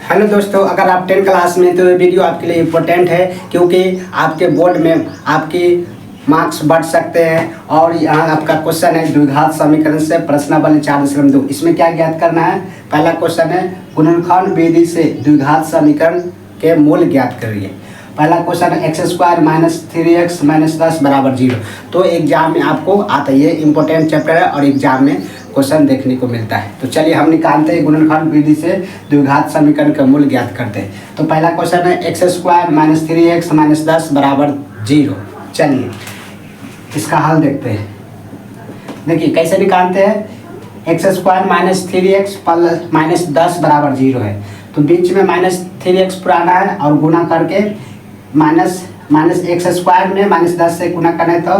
Hello दोस्तों, अगर आप 10 क्लास में तो ये वीडियो आपके लिए इम्पोर्टेंट है क्योंकि आपके बोर्ड में आपकी मार्क्स बढ़ सकते हैं। और यहाँ आपका क्वेश्चन है द्विघात समीकरण से प्रश्नावली 4.2। इसमें क्या ज्ञात करना है? पहला क्वेश्चन है गुणनखंड विधि से द्विघात समीकरण के मूल ज्ञात करिए। पहला क्वेश्चन है x² - 3x - 10 = 0। तो एग्जाम में आपको आता है, ये इंपॉर्टेंट चैप्टर है और एग्जाम में क्वेश्चन देखने को मिलता है। तो चलिए हम निकालते हैं गुणनखंड विधि से द्विघात समीकरण का मूल ज्ञात करते हैं। तो पहला क्वेश्चन है x² - 3x - 10 = 0। चलिए इसका हल देखते हैं। देखिए कैसे निकालते हैं। x² - 3x - 10 = 0 है, तो बीच में -3x पुराना है और गुना करके माइनस x² में -10 से गुना करने तो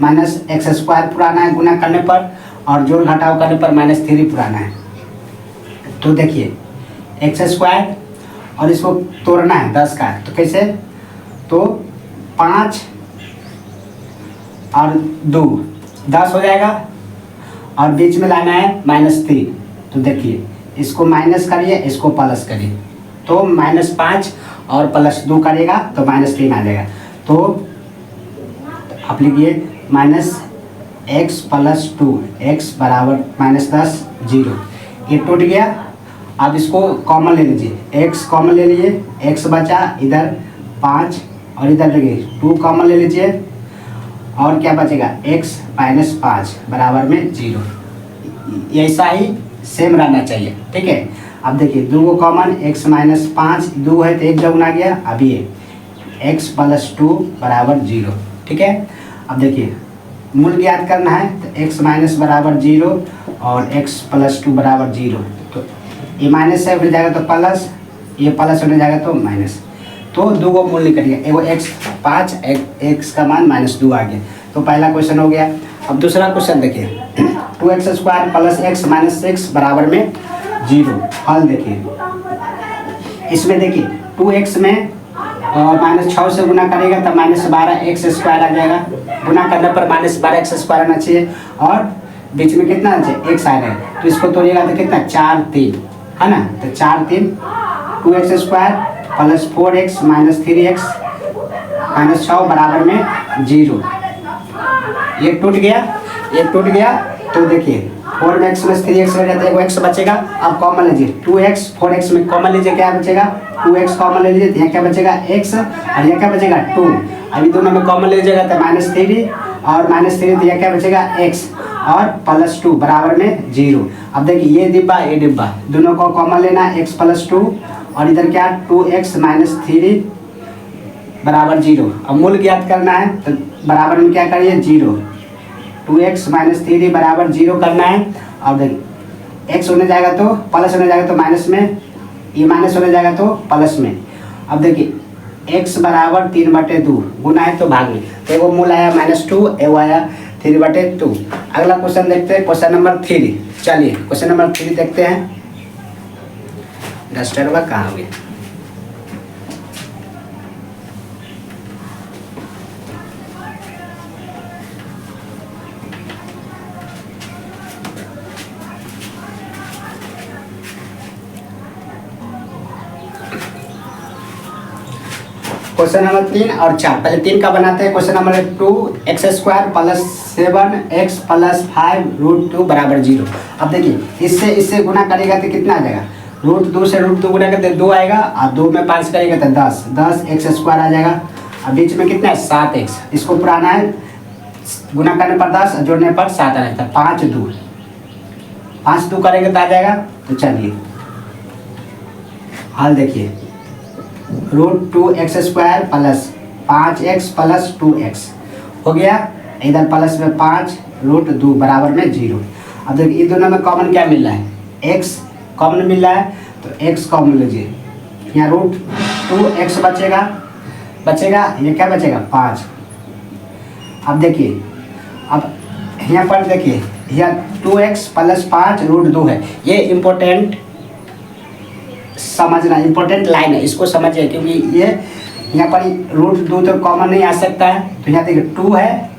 -x² पुराना है गुना करने पर, और जोड़ घटाव करने पर -3 पुराना है। तो देखिए x² और इसको तोड़ना है 10 का, तो कैसे? तो 5 और 2 10 हो जाएगा और बीच में लाना है -3। तो देखिए इसको माइनस करिए, इसको प्लस करिए, तो -5 और +2 करेगा तो -3 आ जाएगा। तो आप लिखिए -x + 2 x = -10 0। ये टूट गया। अब इसको कॉमन ले लीजिए, x कॉमन ले लीजिए, x बचा, इधर 5 और इधर देखिए 2 कॉमन ले लीजिए, और क्या बचेगा x - 5 = 0। ऐसा ही सेम रहना चाहिए, ठीक है। अब देखिए 2 को कॉमन, x - 5 2 है तो 1 जब गुना गया। अब ये x + 2 = 0, ठीक है। अब देखिए मूल ज्ञात करना है तो x - = 0 और x + 2 = 0। तो ये माइनस से हो जाएगा तो प्लस, ये प्लस होने जाएगा तो माइनस। तो 2 को मूल निकल गया, एगो x 5 x का मान -2 आ गया। तो पहला क्वेश्चन हो गया। अब दूसरा क्वेश्चन देखिए 2x² + x - 6 = 0। हल देखिए, इसमें देखिए 2x में -6 से गुना करेगा तो -12x² आ जाएगा। गुना करने पर -12x² आना चाहिए और बीच में कितना आना चाहिए? x आ रहा है, तो इसको तोड़िएगा तो कितना 4 3 है ना। तो 4 3 2x² + 4x - 3x - 6 = 0। ये टूट गया, ये टूट गया। तो देखिए 4x में 3x हो जाता है, एगो x बचेगा। अब कॉमन लीजिए 2x 4x में कॉमन लीजिए, क्या बचेगा? 2x कॉमन ले लीजिए, यहाँ क्या बचेगा? x, और यहाँ क्या बचेगा? 2। अभी दोनों में कॉमन ले लीजिएगा तो -3 और -3, तो यहाँ क्या बचेगा? x और +2 = 0। अब देखिए ये डिब्बा ये डिब्बा दोनों को कॉमन लेना है, x + 2 और इधर क्या 2x - 3 = 0। अब मूल ज्ञात करना है तो बराबर में क्या करिए 0। 2x - 3 = 0 करना है। अब देखिए x होने जाएगा तो प्लस होने जाएगा तो माइनस में, ये माइनस होने जाएगा तो प्लस में। अब देखिए x = 3/2 गुना है तो भाग में, तो एगो मूल आया -2, एगो आया 3/2। अगला क्वेश्चन देखते हैं, क्वेश्चन नंबर 3। चलिए क्वेश्चन नंबर 3 देखते हैं। डस्टर का कहाँ हो गया? क्वेश्चन नंबर 3 और 4, पहले 3 का बनाते हैं। Question number 2 x² + 7x + 5 √2 = 0। अब देखिए इससे गुना करेगा तो कितना आ जाएगा? √2 से √2 गुना करते 2 आएगा, और 2 में 5 करेगा तो 10 x² आ जाएगा। अब बीच में कितना है? 7x। इसको पुराना है, गुना करने पर 10 जोड़ने पर 7 आ जाता है। 5 2 करेंगे तो आ जाएगा। तो चलिए हल देखिए √2x² + 5x + 2x हो गया। इधर प्लस में 5 √2 = 0। अब देखिए ये दोनों में कॉमन क्या मिल रहा है? x कॉमन मिल रहा है, तो x कॉमन लीजिए, यहाँ √2x बचेगा, ये क्या बचेगा? 5। अब देखिए अब यहाँ पर देखिए यहाँ 2x + 5 √2 है। ये इम्पोर्टेंट समझना, इम्पोर्टेंट लाइन है, इसको समझिए क्योंकि ये यहाँ पर √2 तो कॉमन नहीं आ सकता है। तो यहाँ देखिए 2 है,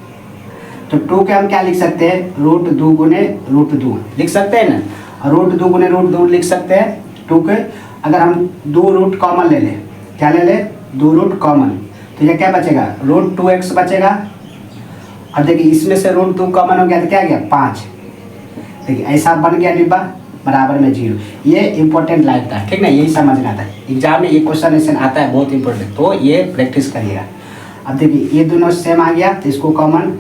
तो 2 के हम क्या लिख सकते हैं? √2 × √2 लिख सकते हैं ना, और √2 × √2 लिख सकते हैं 2 के। अगर हम 2 रूट कॉमन ले लें, क्या ले लें, 2 रूट कॉमन, तो ये क्या बचेगा, √2x बचेगा। और देखिए इसमें से √2 कॉमन हो गया तो क्या गया 5। देखिए ऐसा बन गया डिब्बा बराबर में 0। ये इंपॉर्टेंट लगता है, ठीक ना, यही समझना था। एग्जाम में ये क्वेश्चन ऐसे आता है बहुत इंपॉर्टेंट, तो ये प्रैक्टिस करिएगा। अब देखिए ये दोनों सेम आ गया तो इसको कॉमन,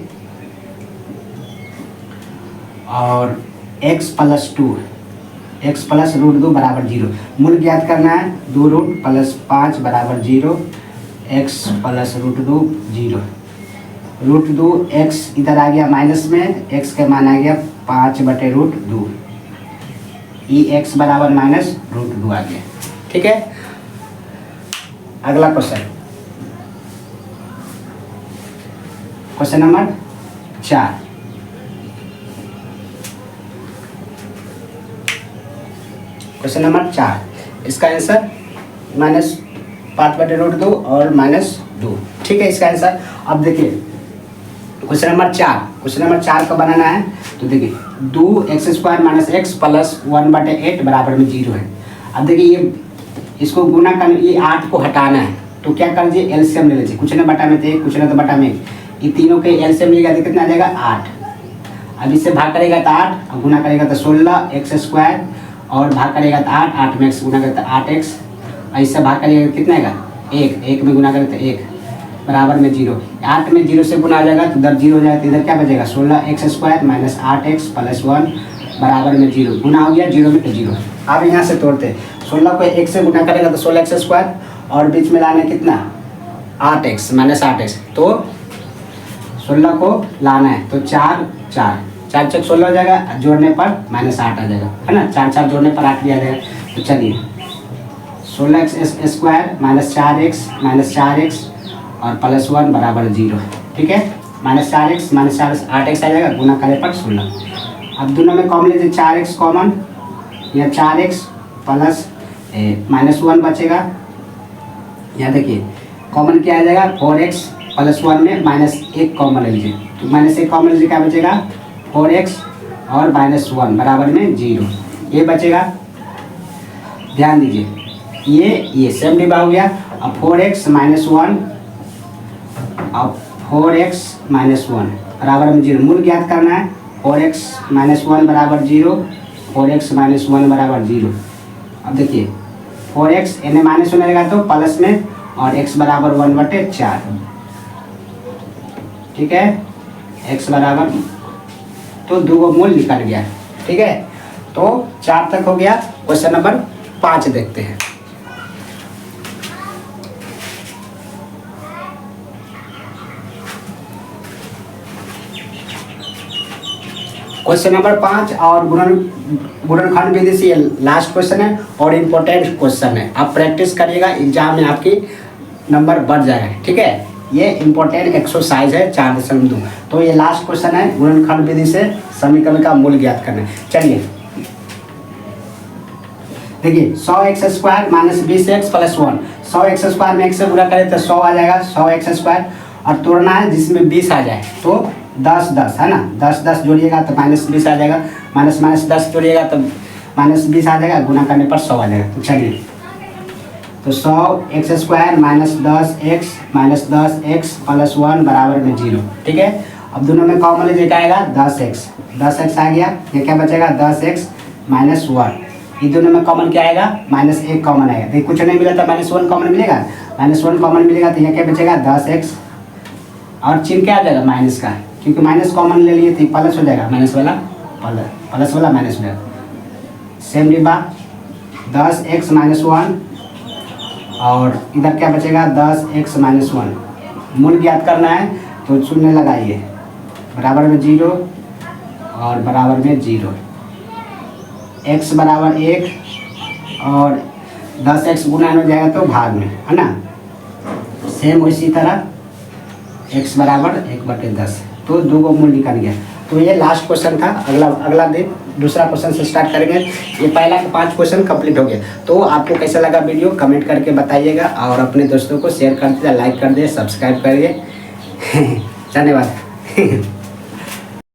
और x + 2, x + √2 बराबर 0। मूल ज्ञात करना है, 2 रूट + 5 बराबर 0, x + √2 0। √2 x इधर आ गया माइनस में, x का मान आ गया 5/√2, ये x बराबर -√2 आ गया। ठीक है, अगला question, question number 4। Question number 4, इसका आंसर -5/√2 और -2। ठीक है, इसका आंसर। अब देखिए क्वेश्चन नंबर 4 को बनाना है, तो देखिए 2x² - x + 1/8 बराबर में 0 है। अब देखिए ये इसको गुना कर, ये 8 को हटाना है, तो क्या कर लीजिए, एलसीएम ले लीजिए। कुछ ना बटा में 1, कुछ ना तो बटा में 1, ये तीनों के एलसीएम लेगा तो कितना आ जाएगा 8। अब इससे भाग करेगा तो 8, और गुना करेगा तो 16x², और भाग करेगा तो 8 में x गुना करेगा तो 8x, ऐसे भाग करेगा तो कितना आएगा 1 में गुना करेगा तो 1 बराबर में 0। 8 में 0 से गुना आ जाएगा तो इधर 0 हो जाएगा, तो इधर क्या बचेगा 16x² - 8x + 1 बराबर में 0। गुना हो गया 0 में 0। अब यहाँ से तोड़ते हैं, 16 को 1 से गुना करेगा तो 16x², और बीच में लाना है कितना 8x - 8x, तो 16 को लाना है तो 4 4 16 हो जाएगा, जोड़ने पर -8 आ जाएगा, है ना, 4 जोड़ने पर 8 भी आ जाएगा। तो चलिए 16x² - 4x और +1 बराबर 0। ठीक है, -4x - 4 8x आ जाएगा, गुना करे पर 16। अब दोनों में कॉमन लीजिए, 4x कॉमन, या 4x प्लस -1 बचेगा। यहाँ देखिए कॉमन क्या आ जाएगा, 4x + 1 में -1 कॉमन ले लीजिए, तो -1 कॉमन लीजिए, क्या बचेगा 4x और -1 बराबर में 0, ये बचेगा। ध्यान दीजिए ये सेम डिब्बा हो गया। अब 4x - 1, अब 4x - 1 बराबर में 0। मूल ज्ञात करना है, 4x - 1 बराबर 0, 4x - 1 बराबर 0। अब देखिए 4x इन्हें माइनस होने लगा तो प्लस में, और x बराबर 1/4। ठीक है, x बराबर, तो 2 मूल निकल गया। ठीक है, तो 4 तक हो गया। क्वेश्चन नंबर 5 देखते हैं। क्वेश्चन नंबर 5 और गुणनखंड विधि से लास्ट क्वेश्चन है और इम्पोर्टेंट क्वेश्चन है। आप प्रैक्टिस करिएगा, एग्जाम में आपकी नंबर बढ़ जाएगा। ठीक है, ये इम्पोर्टेंट एक्सरसाइज है 4.2। तो ये लास्ट क्वेश्चन है, गुणनखंड विधि से समीकरण का मूल ज्ञात करना है। चलिए देखिए 100x² - 20x + 1, 100x² में 1 से गुणा करें तो 100 आ जाएगा, 100x², और तोड़ना है जिसमें 20 आ जाए, तो 10 है ना, 10 जोड़िएगा तो -20 आ जाएगा, -10 जोड़िएगा तो -20 आ जाएगा, गुना करने पर 100 आ जाएगा। तो चलिए, तो 100x² - 10x + 1 बराबर में 0। ठीक है, अब दोनों में कॉमन लीजिए, क्या आएगा 10x आ गया, ये क्या बचेगा 10x - 1। ये दोनों में कॉमन क्या आएगा, -1 कॉमन आएगा। देखिए कुछ नहीं मिला था, -1 कॉमन मिलेगा, -1 कॉमन मिलेगा, तो यह क्या बचेगा 10x, और चिन्ह क्या आ जाएगा माइनस का, क्योंकि माइनस कॉमन ले लिए तो प्लस हो जाएगा, माइनस वाला प्लस वाला माइनस हो जाएगा। सेम डिब्बा 10x - 1, और इधर क्या बचेगा 10x - 1। मूल ज्ञात करना है तो शून्य लगाइए, बराबर में 0 और बराबर में 0, x बराबर 1, और 10x गुना हो जाएगा तो भाग में, है ना। सेम उसी तरह x बराबर 1/10, तो 2 को मूल निकल गया। तो ये लास्ट क्वेश्चन था। अगला दिन दूसरा क्वेश्चन से स्टार्ट करेंगे। ये पहला के 5 क्वेश्चन कंप्लीट हो गया। तो आपको कैसा लगा वीडियो कमेंट करके बताइएगा, और अपने दोस्तों को शेयर कर दीजिए, लाइक कर दीजिए, सब्सक्राइब करिए। धन्यवाद।